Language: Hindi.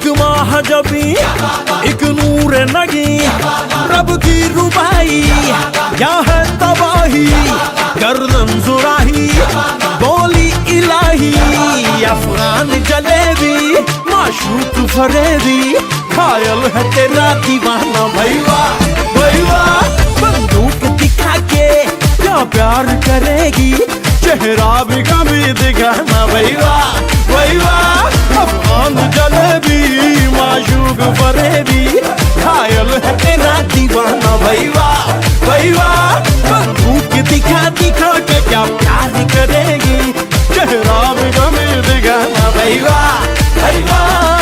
एक महाजबी एक नूर नगी, रब की रुबाई क्या है तबाही, गर्दन जुराही बोली इलाही, अफगान जलेबी माशूक फरेबी, घायल है तेरा दीवाना भैया भैया। बंदूक दिखा के क्या प्यार करेगी, चेहरा भी कभी दिखाना भैया भैया। अफगान जलेबी माशूक फरेबी, घायल है तेरा दीवाना भैया भैया। बंदूक दिखा दिखा के क्या प्यार करेगी, चेहरा भी कभी दिखाना भैया भैया।